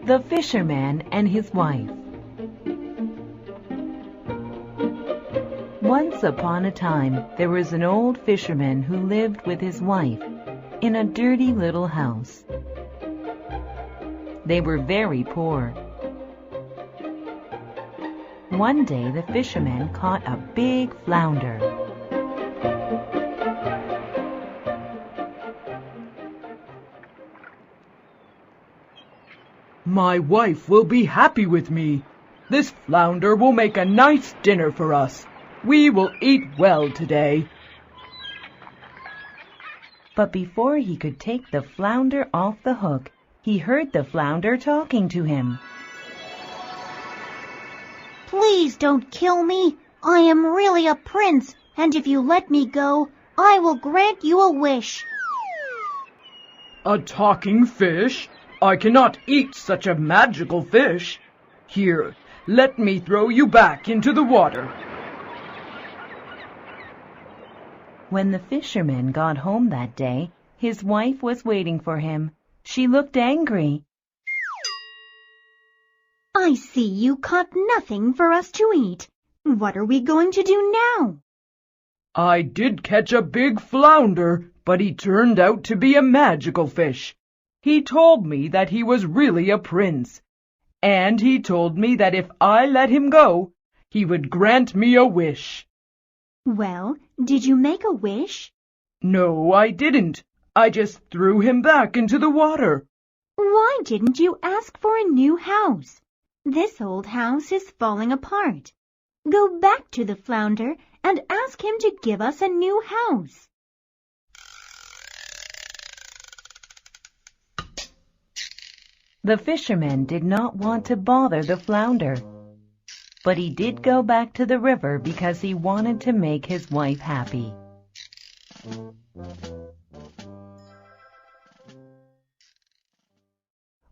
The Fisherman and His Wife. Once upon a time, there was an old fisherman who lived with his wife in a dirty little house. They were very poor. One day, the fisherman caught a big flounder. My wife will be happy with me. This flounder will make a nice dinner for us. We will eat well today. But before he could take the flounder off the hook, he heard the flounder talking to him. Please don't kill me. I am really a prince, and if you let me go, I will grant you a wish. A talking fish? I cannot eat such a magical fish. Here, let me throw you back into the water. When the fisherman got home that day, his wife was waiting for him. She looked angry. I see you caught nothing for us to eat. What are we going to do now? I did catch a big flounder, but he turned out to be a magical fish. He told me that he was really a prince, and he told me that if I let him go, he would grant me a wish. Well, did you make a wish? No, I didn't. I just threw him back into the water. Why didn't you ask for a new house? This old house is falling apart. Go back to the flounder and ask him to give us a new house. The fisherman did not want to bother the flounder, but he did go back to the river because he wanted to make his wife happy.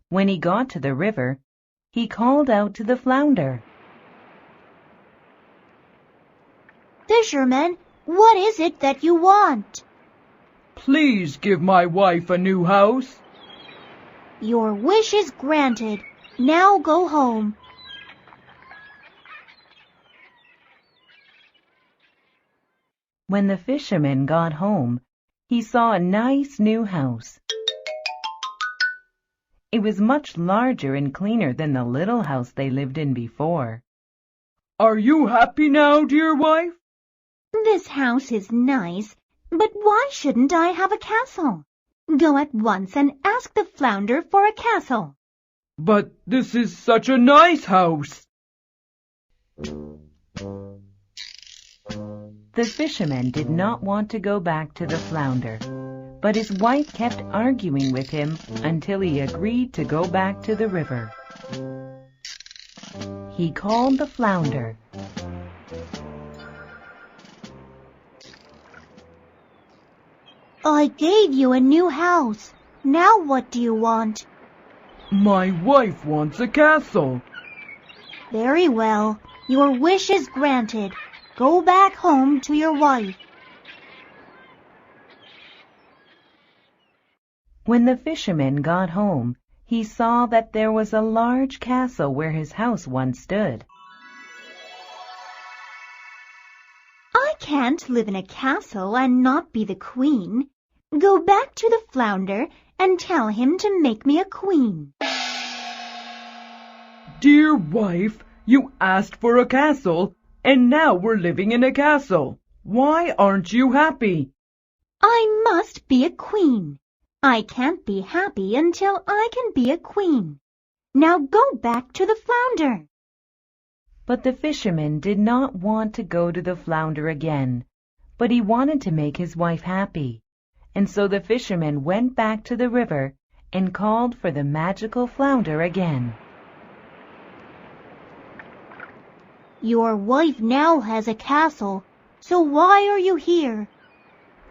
When he got to the river, he called out to the flounder. Fisherman, what is it that you want? Please give my wife a new house. Your wish is granted. Now go home. When the fisherman got home, he saw a nice new house. It was much larger and cleaner than the little house they lived in before. Are you happy now, dear wife? This house is nice, but why shouldn't I have a castle? Go at once and ask the flounder for a castle. But this is such a nice house. The fisherman did not want to go back to the flounder, but his wife kept arguing with him until he agreed to go back to the river. He called the flounder. I gave you a new house. Now what do you want? My wife wants a castle. Very well. Your wish is granted. Go back home to your wife. When the fisherman got home, he saw that there was a large castle where his house once stood. I can't live in a castle and not be the queen. Go back to the flounder and tell him to make me a queen. Dear wife, you asked for a castle, and now we're living in a castle. Why aren't you happy? I must be a queen. I can't be happy until I can be a queen. Now go back to the flounder. But the fisherman did not want to go to the flounder again, but he wanted to make his wife happy. And so the fisherman went back to the river and called for the magical flounder again. Your wife now has a castle, so why are you here?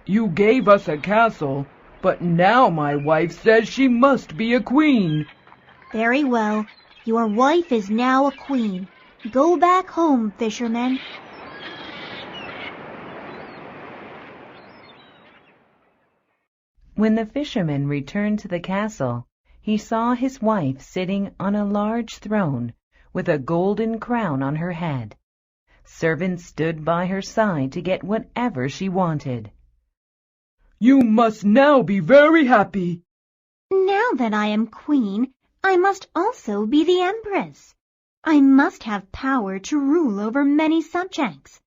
You gave us a castle, but now my wife says she must be a queen. Very well. Your wife is now a queen. Go back home, fisherman. When the fisherman returned to the castle, he saw his wife sitting on a large throne with a golden crown on her head. Servants stood by her side to get whatever she wanted. "You must now be very happy." Now that I am queen, I must also be the empress. I must have power to rule over many subjects.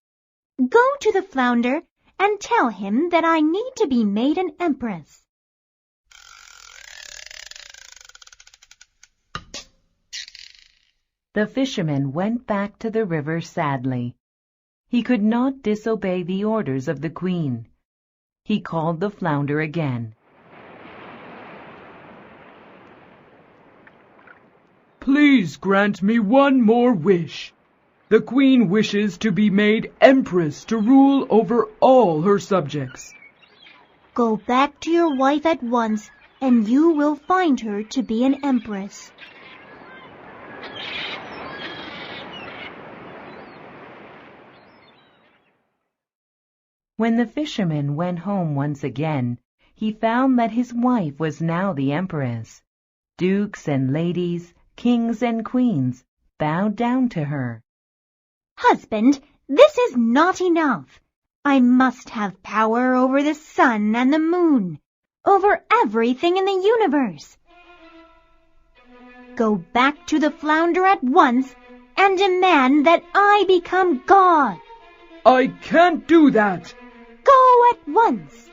Go to the flounder and tell him that I need to be made an empress." The fisherman went back to the river sadly. He could not disobey the orders of the queen. He called the flounder again. "Please grant me one more wish. The queen wishes to be made empress to rule over all her subjects." "Go back to your wife at once, and you will find her to be an empress." When the fisherman went home once again, he found that his wife was now the empress. Dukes and ladies, kings and queens bowed down to her. "Husband, this is not enough. I must have power over the sun and the moon, over everything in the universe. Go back to the flounder at once and demand that I become God." "I can't do that." "Go at once."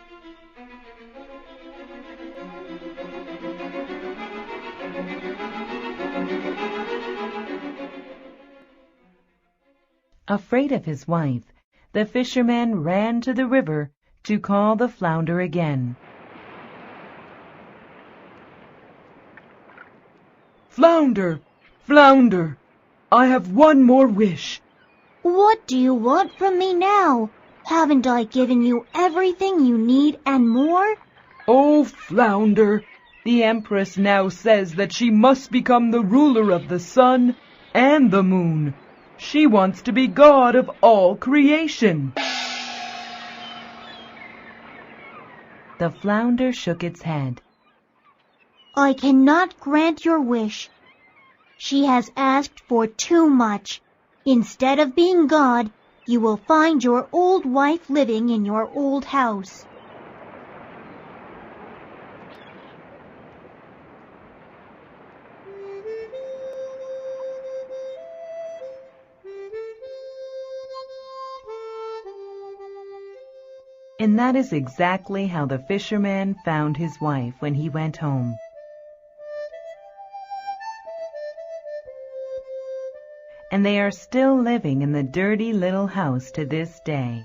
Afraid of his wife, the fisherman ran to the river to call the flounder again. "Flounder, flounder, I have one more wish." "What do you want from me now? Haven't I given you everything you need and more?" "Oh, flounder, the empress now says that she must become the ruler of the sun and the moon. She wants to be God of all creation." The flounder shook its head. "I cannot grant your wish. She has asked for too much. Instead of being God, you will find your old wife living in your old house." And that is exactly how the fisherman found his wife when he went home. And they are still living in the dirty little house to this day.